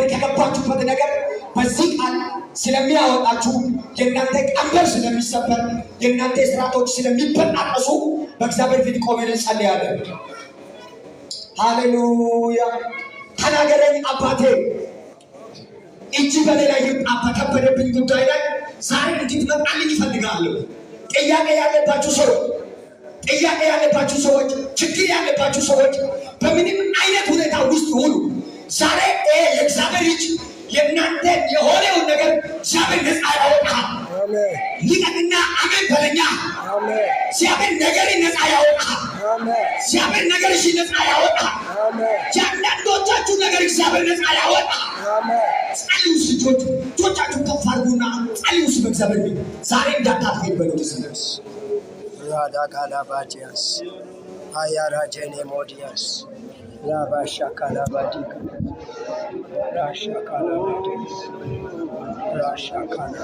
እግዚአብሔር ከገባችሁበት ነገር በዚህ ቃል ስለሚያወጣችሁ የእናንተ ቀንበር ስለሚሰበር የእናንተ ስራቶች ስለሚበጣጠሱ በእግዚአብሔር ፊት ቆመን እንጸልያለን። ሃሌሉያ። ተናገረኝ አባቴ፣ እጅ በሌላ ይምጣ በከበደብኝ ጉዳይ ላይ ዛሬ እንድትመጣልኝ ይፈልጋለሁ። ጥያቄ ያለባችሁ ሰዎች፣ ችግር ያለባችሁ ሰዎች በምንም አይነት ሁኔታ ውስጥ ሁሉ ዛሬ የእግዚአብሔር እጅ የእናንተ የሆነውን ነገር እግዚአብሔር ነፃ ያወጣል። ይቀጥና አሜን በለኛ። እግዚአብሔር ነገርን ነፃ ያወጣል። እግዚአብሔር ነገርሽ ነፃ ያወጣል። የአንዳንዶቻችሁ ነገር እግዚአብሔር ነፃ ያወጣል። ጸልዩ። እጆቻችሁን ከፍ አድርጉና ጸልዩ። በእግዚአብሔር ፊት ዛሬ እንዳታፍሩ በሉት። ስለስ ራዳ ካላባቲያስ አያራጀኔ ሞዲያስ ላባሻ ካላባዲካ ራሻ ካላባዲያስ ራሻ ካላ